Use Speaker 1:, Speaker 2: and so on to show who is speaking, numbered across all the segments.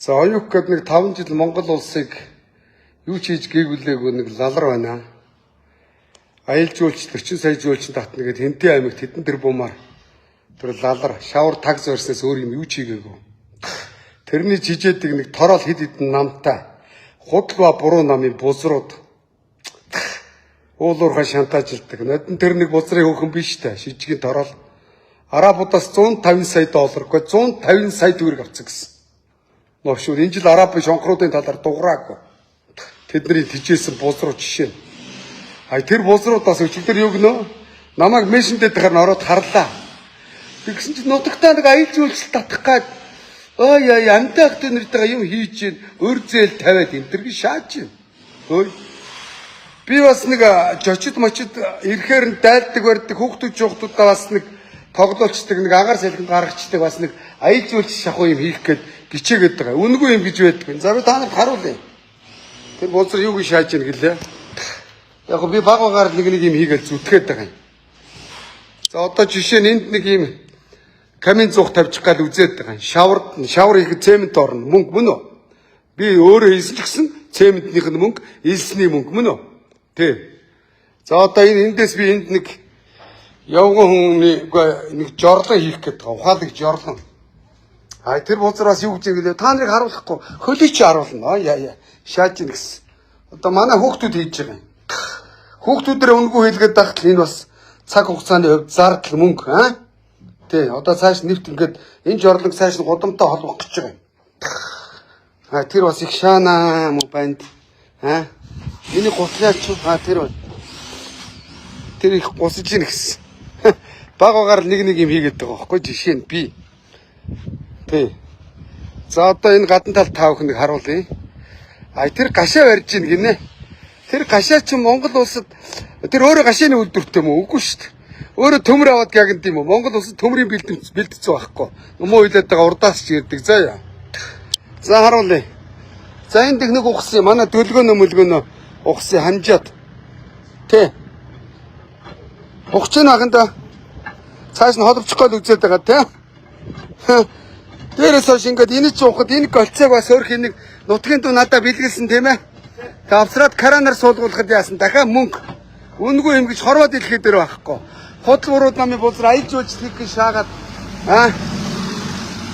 Speaker 1: За оюух гээд нэг 5 жил Монгол улсыг юу ч хийж гээгүүлээгүй нэг лалар байна. Аялал жуулчлал 40 сая жуулчин татна гэд Хэнтэй аймагт хэдэн тэрбумаар тэр лалар шавар таг зорсноос өөр юм юу ч хийгээгүй. Тэрний жижээдэг нэг торол хэд хэдэн намтай худалба буруу намын бузрууд уулуурхай шантаажилдаг. Нодон тэр нэг бузрын хөөхөн биш та шижгийн торол арабуудаас $150 сая гэхэд 150 сая төгрөг авцсан гэсэн. Ношгүй энэ жил арабын шонхруудын талаар дуграагүй. Тэдний тижээсэн бузруу жишээ. Тэр бузруудаас өчигдөр юу гэнэ? Намайг мессенжер дээр ороод харлаа. Тэгсэн чинь нутагтаа нэг аялал жуулчлал татах гад ой амтайх тэнэртэйгээ юм хийж гин өр зээл тавиад энтерг шааж гин. Ой. Би бас нэг жочид мочид ирэхээр нь дайлдаг барьдаг хүүхдүүдээ бас нэг тоглоолчдаг нэг агаар салхинд гаргацдаг бас нэг аялал жуулчлал шахуу юм хийх гээд гिचээгээд байгаа. Үнгүй юм гэж байдаг. За би та нарт харуулъя. Тэр бузар юу гэж шааж гин гэлээ. Яг би баг багаар нэг юм хийгээл зүтгээд байгаа юм. За одоо жишээ нь энд нэг юм камин зуух тавьчих гал үзээд байгаа. Шавар хийхэд цемент орно. Мөнгө мөн үү? Би өөрөө хийсэн ч гэсэн цементнийх нь мөнгө, илсний мөнгө мөн үү? Тэ. За одоо эндээс би энд нэг явган хүний нэг жорлон хийх гээд байгаа. Ухаалаг жорлон. Тэр бузраас юу гэж хэлээ? Та нарыг харуулахгүй хөлийг чи харуулна. Шааж ийн гэсэн. Одоо манай хүүхдүүд хийж байгаа юм. Хүүхдүүдээр өнгөө хэлгээд тахтал энэ бас цаг хугацааны хувьд зардал мөнгө тий одоо цааш нэвт ингээд энэ жорлог цааш нь гудамтай холбох гэж байгаа юм. Тэр бас их шаана мөн банд миний гутлаач тэр их гусаж ийн гэсэн. Баг багаар нэг юм хийгээд байгаа байхгүй жишээ нь би тий. За одоо энэ гадна тал таавах нэг харуулъя. Тэр гашаа барьж ийн гинэ. Тэр гашаа чи Монгол улсад тэр өөрөө гашааны үйлдвэртэй юм уу? Үгүй шүү дээ. Өөрөө төмөр аваад гягд юм уу? Монгол улсад төмрийн бэлтгэсэн байхгүй. Өмөө хилээд байгаа урдаас ч ирдэг заа. За харуулъя. За энэ техник ухсан манай дөлгөөнө мөлгөөнө ухсан хамжаад. Тэ. Ухчин аханда цааш нь холбочих гол үзээд байгаа тэ. Дээрээс хойш ингээд энэ ч ухад энэ голцоог бас өөр хэнийг нутгийн дүү надад бэлгэлсэн тийм ээ. Тавсраад каранаар суулгуулахад яасан дахиад мөнгө үнгүй юм гэж хорвоод хэлэхэд дэр байхгүй. Худал бурууд намын бузар аялал жуулчлалыг шаагаад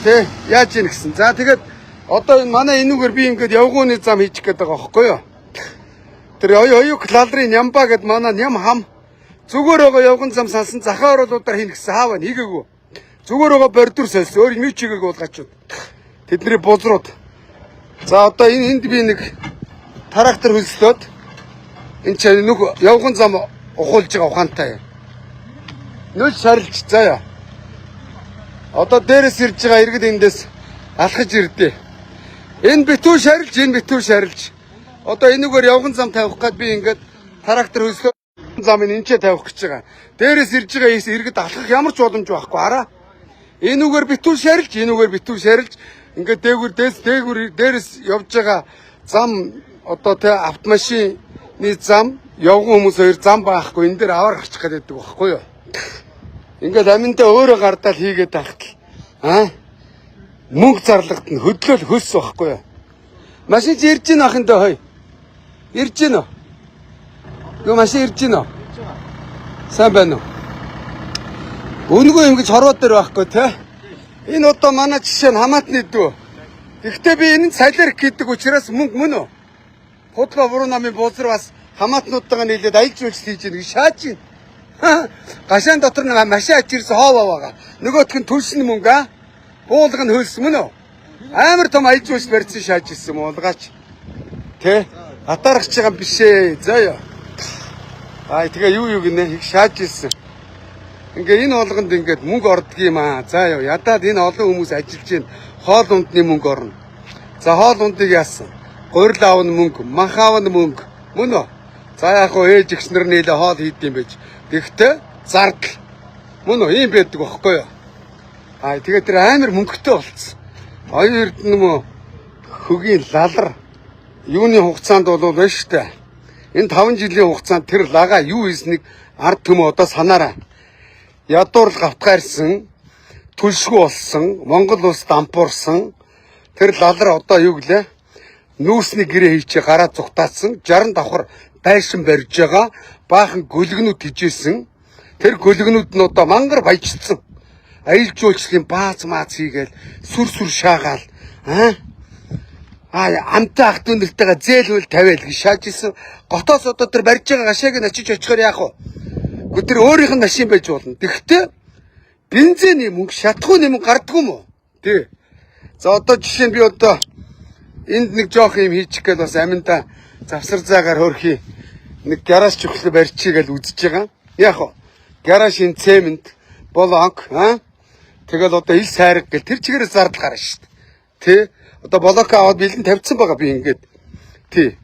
Speaker 1: тэ яаж ийн гэсэн. За тэгээд одоо энэ манай энүүгээр би ингээд явгууны зам хийчих гээд байгаа байхгүй юу? Тэр оюух лалрын нямба гэд манай ням хам зүгээр байгаа явган зам сансан захаа оруулуудаар хийнэ гэсэн хаав хийгээгүй. Зүгээр байгаа бордюр сольсон өөр юм чигээг уулгачууд. Тэдний бузрууд. За одоо энд би нэг трактор хөлслөөд энэ ч нүг явган зам ухуулж байгаа ухаантай. Нүл шарилж заяа. Одоо дээрээс ирж байгаа иргэд эндээс алхаж ирдээ. Энэ битүү шарилж. Одоо энэгээр явган зам тавих гээд би ингээд трактор хөлслөөд замыг энчээ тавих гэж байгаа. Дээрээс ирж байгаа иргэд алхах ямар ч боломж байхгүй хараа. Энэгээр битүү шарилж ингээд дээрээс явж байгаа зам одоо тэ автомашины зам явган хүмүүс хоёр зам байхгүй энэ дээр аваар гарчих гээд байдаг байхгүй юу? Ингээд аминдаа өөрөө гардаал хийгээд тахтал мөнгө зарлагдана хөдлөөл хөлс байхгүй юу? Машин ирж гин ахындаа хой. Ирж гин үү? Юу машин ирж гин үү? Сайн байна уу? Үнгүй юм гэж хорвоод дээр байхгүй те. Энэ одоо манай жишээ нь хамаатны дүү. Гэхдээ би энэ салер гэдэг учраас мөнгө мөн үү? Худалбаа буруу намын бузар бас хамаатнуудтайгаа нийлээд аялал жуулчлал хийж байгаа шааж гин. Гашаан дотор нэг машин ачирсан хоовоо байгаа. Нөгөөх нь төлсөн мөнгө буулга нь хөлс мөн үү? Амар том аялал жуулчлал барьсан шааж ирсэн юм уулгаач. Тэ? Атаарч байгаа биш ээ. Заяа. Тэгээ юу гинэ их шааж ирсэн. Ингээ энэ болгонд ингээд мөнгө ордог юм аа. Заяа. Ядаад энэ олон хүмүүс ажиллаж гин хоол ундны мөнгө орно. За хоол ундыг яасан? Гурил аавн мөнгө, манх аавн мөнгө мөн үү? За яг хөө ээж ихснэр нийлээ хоол хийдэм байж. Тэгэхдээ зардал мөн үү? Ийм байдаг байхгүй юу? Тэгээд тэр амар мөнгөтэй болцсон. Оюун эрдэнэ хөгийн лалар юуны хугацаанд бол байна штэ. Энэ 5 жилийн хугацаанд тэр лага юу хийснийг ард түмээ одоо санаарай. Ядуур гавтгаарсан, түлшгүй болсон, Монгол улс дампуурсан. Тэр лалар одоо юу гэлээ? Нүүрсний гэрээ хийчээ гараа зүгтаацсан 60 давхар байшин барьж байгаа баахан гөлгнүүд хижээсэн. Тэр гөлгнүүд нь одоо мангар баяжцсан. Аялал жуулчлалын бааз мааз хийгээл сүр шаагаал амтай ах дүү нэртэйгээ зээлвэл тавиал гэж шааж исэн. Готоос одоо тэр барьж байгаа гашааг нь очиж очихоор яах вэ? Гэхдээ тэр өөрийнх нь машин байж болно. Тэгэхдээ бензиний мөнгө шатхуу нэмэн гардгүй мó? Тий. За одоо жишээ нь би одоо энд нэг жоох юм хийчих гээд бас аминда завсар заагаар хөрхий нэг гараж чухлаа барьчих гээл үзэж байгаа. Яг уу гаражийн цемент болонк тэгэл одоо ил сайраг гэл тэр чигээрээ зардал гарна шүү дээ. Тэ одоо блок аваад бэлэн тавьсан байгаа би ингээд. Тий.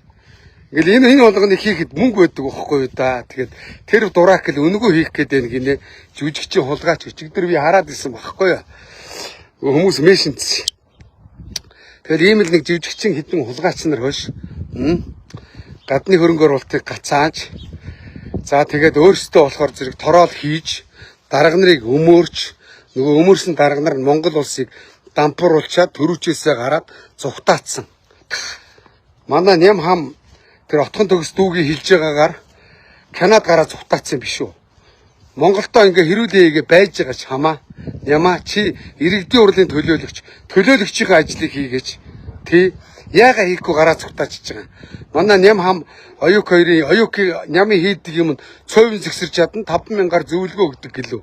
Speaker 1: Ингээл энэ болгоныг хийхэд мөнгө байдаг байхгүй юу да. Тэгээд тэр дурак гэл өнгөө хийх гээд байна гинэ. Жүжигчийн хулгайч өчигдөр би хараад исэн байхгүй юу. Хүмүүс мэшинц. Тэгэхээр ийм л нэг живжигчин хідэн хулгайч нар хойш гадны хөрөнгө оруулалтыг гацааж за тэгээд өөрсдөө болохоор зэрэг тороол хийж дарга нарыг өмөрч нөгөө өмөрсөн дарга нар нь Монгол улсыг дампууруулчаад төрүүчээсээ гараад зүгтаацсан. Манай Ням хам тэр отхон төгс дүүгийн хэлж байгаагаар Канад гараа зүгтаацсан биш үү? Монголдоо ингээ хэрүүлээгээ байж байгаа ч хамаа Нямаа чи иргэдийн урлын төлөөлөгчийн ажлыг хийгээч. Тий. Яага хийхгүй гараа зүгтаачиж байгаа. Манай Ням хам оюуки Нямын хийдэг юм цовин зэгсэрч чадна 5,000-аар зөвлөгөө өгдөг гэлөө.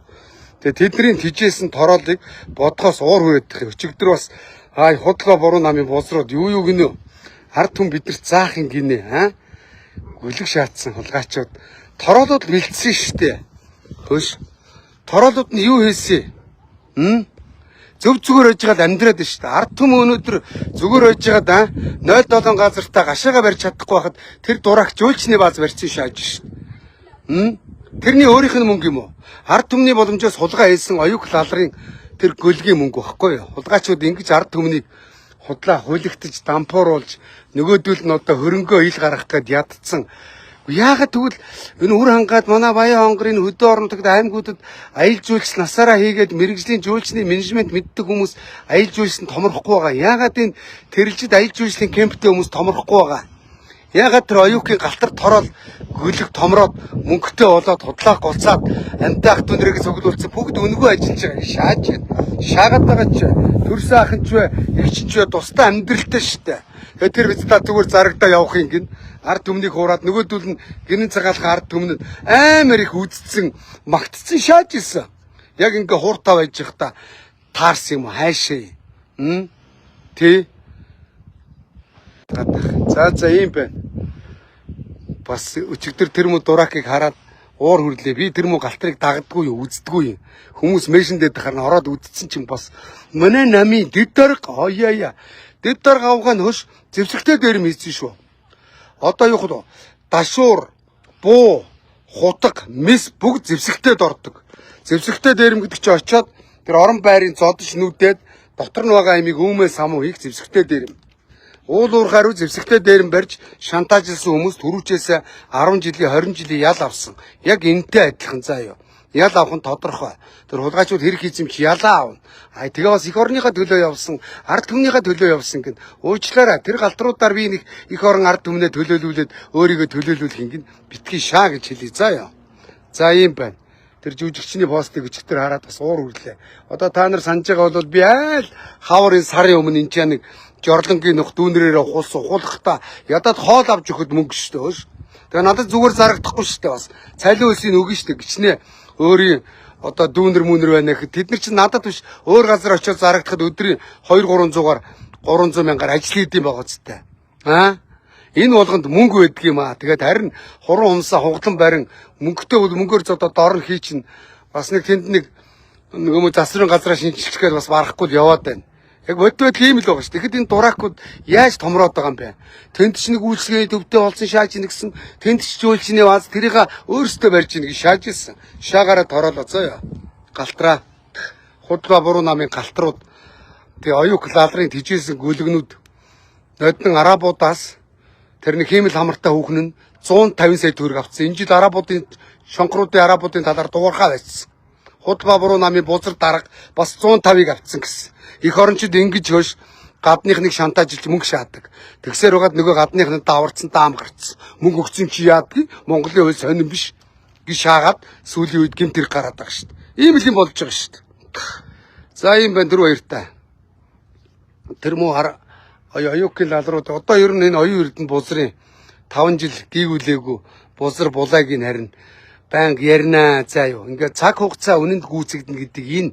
Speaker 1: Тэгээ тэдний тижээсэн тороолыг бодгоос уур хүрээдэх. Өчигдөр бас худлаа буруу намын боловсроод юу гинэ. Ард түмэн бидэрт заах юм гинэ. Гүлэг шаардсан хулгайчууд тороолууд бэлдсэн штэ. Хөөш. Тороолууд нь юу хийсэн? Зөв зүгээр байж гад амьдраад байна шүү дээ. Ард түмэн өнөөдөр зүгээр байж гад 0.7 газартаа гашаага барьж чадахгүй байхад тэр дурагч жуулчны бааз барьсан шааж шүү дээ. Тэрний өөрийнх нь мөнгө юм уу? Ард түмний боломжоос хулгай хийсэн оюук лалрын тэр гөлгийн мөнгө багхгүй юу? Хулгайчууд ингэж ард түмнийг худлаа хулигтж дампууруулж нөгөөдөл нь одоо хөрөнгөө ил гаргах гээд ядцсан. Яагаад тэгвэл энэ үр хангаад манай Баян хонгорын хөдөө оронтогт аймагуудад аялал жуулч насаараа хийгээд мэрэгжлийн жуулчны менежмент мэддэг хүмүүс аялал жуулчанд томрохгүй байгаа. Яагаад энэ тэрэлжид аялал жуулчлалын кемптэй хүмүүс томрохгүй байгаа? Яагаад тэр оюукийн галтар тороол гөлөг томроод мөнгөтэй болоод худлаа голцаад амтай ах дүүнэрийг цуглуулсан бүгд өнгөө ажиллаж байгаа. Шааж шаагаад байгаа ч төрсөн ахын ч вэ эгч ч вэ тусдаа амьдралтай штэ. Тэгээ тэр бид та зүгээр зарагдаа явах юм гин ард түмнийг хуураад нөгөөдөл нь гинэн цагаалах ард түмэн амар их үдцсэн магтцсан шааж ирсэн. Яг ингээ хууртаа байж захта таарс юм хайшээ. Тэ. За ийм байна. Бас өчигдөр тэр мө дуракийг хараад уур хүрлээ. Би тэр мө галтрыг дагддгүй юу, үздэггүй юм. Хүмүүс мэшиндээд харна ороод үдцсэн чинь бас манай намын дэдэрг ояя. Дэдэрг авгаа нь хөш зэвсэгтэй дээр хийсэн шүү. Одоо юу хөө дашуур, буу, хутаг, мис бүгд зэвсэгтэд ордог. Зэвсэгтэй дээрэм гэдэг чинь очиод тэр орон байрын зодож нүдээд дотор нь байгаа ямиг өөмөө самуу хийх зэвсэгтэй дээрэм. Уул уурхаар зэвсэгтэй дээрэм барьж шантажлсан хүмүүс төрүүчээс 10 жилийн 20 жилийн ял авсан. Яг энтэй адилхан заа юу. Ял авах нь тодорхой. Тэр хулгайчууд хэрэг хийсэн чи ялаа авна. Тэгээ бас их орныхаа төлөө явсан, ард түмнийхээ төлөө явсан гин. Уучлаарай. Тэр галтруудаар би нэг их орон ард түмнээ төлөөлүүлээд өөрийгөө төлөөлүүлэх гин битгий шаа гэж хэлье заа юу. За ийм байна. Тэр жүжигчний постыг өчигдөр хараад бас уур хүрлээ. Одоо та нар санаж байгаа бол би айл хаврын сарын өмнө энэ ч нэг жорлонгийн нөх дүүнрээрээ ухуулахдаа ядаад хоол авч өгөхөд мөнгө шүү дээ. Тэгээ надад зүгээр зарагдахгүй шүү дээ бас. Цалин үлсийн өгнө шүү дээ. Гिचнээ өөрийн одоо дүүнэр мүнэр байна гэхэд тэд нар чинь надад биш өөр газар очиод зарагдахад өдрийн 200-300-аар 300 мянгаар ажил хийдэм байгаа зү. Энэ болгонд мөнгө байдаг юм аа. Тэгээд харин хуран хумсаа хуглан барин мөнгөтэй бол мөнгөөр зодоо дор нь хий чинь бас нэг тэнд нэг нөгөө засрын газраа шинжилчихгээд бас барахгүй яваад байна. Яг бодвол ийм л байгаа шүү. Тэгэхэд энэ дуракууд яаж томроод байгаа юм бэ? Тэнд ч нэг үйлчлэгийн төвдөө болсон шааж нэгсэн. Тэнд ч жуулчны бааз тэрийг өөрсдөө барьж ийн гэж шааж ирсэн. Шаагаараа тороолоо зөө. Галтраа. Худлаа буруу намын галтрууд. Тэгээ оюук лалрын тижээсэн гүлгнүүд нодны арабуудаас тэр нэг хиймэл хамартай хүүхэн нь 150 сая төгрөг авцсан. Энэ жил арабуудын шонхруудын арабуудын талаар дуурхаа байсан. Худлаа буруу намын бузар дарга бас 105-ыг авцсан гэсэн. Их орончид ингэж хөөш гадных нэг шантажлж мөнгө шаадаг. Тэгсээр угаад нөгөө гадных нь даварцсан даам гарцсан. Мөнгө өгсөн чи яадгийг Монголын хууль сонирн биш. Ги шаагаад сүүлийн үед гэмт хэрэг гараад байгаа шүү дээ. Ийм л юм болж байгаа шүү дээ. За юм байна дөрөв баяртай. Тэр муу оюукийн лалрууд одоо ер нь энэ оюун эрдэнэ бузрын 5 жил гийгүүлээгүй бузар булаагийн харин банк ярина заа юу. Ингээ цаг хугацаа үнэнд гүйцэгдэнэ гэдэг энэ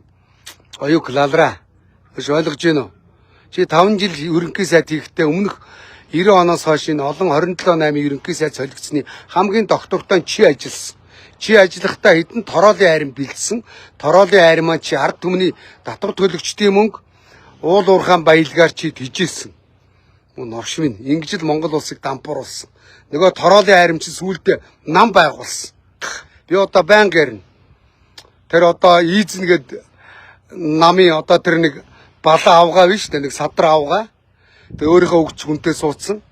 Speaker 1: оюук лалраа. Өш ойлгож гин үү? Чи 5 жил ерөнхий сайд хийхдээ өмнөх 90 оноос хойш энэ олон 27/8 ерөнхий сайд солигдсны хамгийн доктортой чи ажилласан. Чи ажиллахдаа хэдэн тороолын айран бэлдсэн. Тороолын айран маань чи ард түмний татвар төлөгчдийн мөнгө уул уурхаан баялгаар чи тижээсэн. Мөн орш минь ингэж л Монгол улсыг дампууруулсан. Нөгөө тороолын айран чи сүулдэ нам байгуулсан. Би одоо банк ярина. Тэр одоо ийзнэгэд намын одоо тэр нэг балаа авгаа биш үү? Нэг садар авгаа. Тэг өөрийнхөө өгч хүнтэй суудсан.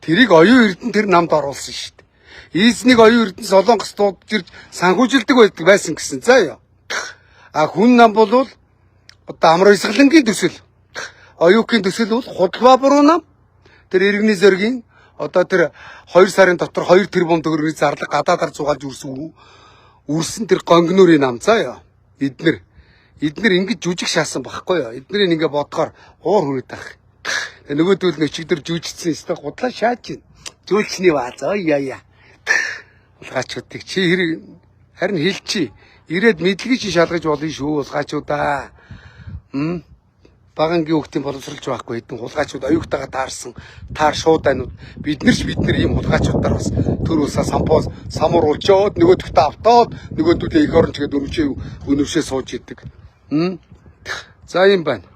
Speaker 1: Тэрийг оюун эрдэнэ тэр намд оруулсан шүү дээ. Ийзнийг оюун эрдэнэ Солонгос дуудаж ирж санхүүжилдэг байсан гэсэн. За ёо. А хүн нам бол одоо амар исгэлэнгийн төсөл. Оюукийн төсөл бол худлаа буруу нам. Тэр иргэний зөргийн одоо тэр 2 сарын дотор 2 тэрбум төгрөгийн зарлаг гадаадаар зугаалж үрсэн тэр гонгнорын нам. За ёо. Эднэр ингэж жүжиг шаасан багхгүй юу? Эднэрийг ингээ бодохоор уур хүрээд байх. Нөгөөдөл нөчигдөр жүжигдсэн өстой худлаа шааж гин. Жүлчний бааз яя. Улгаачуудыг чи хэрэг харин хэлчи. Ирээд мэдлэгийг чи шалгаж болно шүү улгаачуудаа. Багангийн хүүхдийн боловсролж байхгүй хэдэн хулгайчуд оюутайгаа таарсан таар шууданууд бид нар ийм хулгайчуудаар бас төр усаа самууруулжоод нөгөөдөгтөө автоод нөгөөдөлөө их орон чигээд өнөвшөө сууж идэг. За юм байна.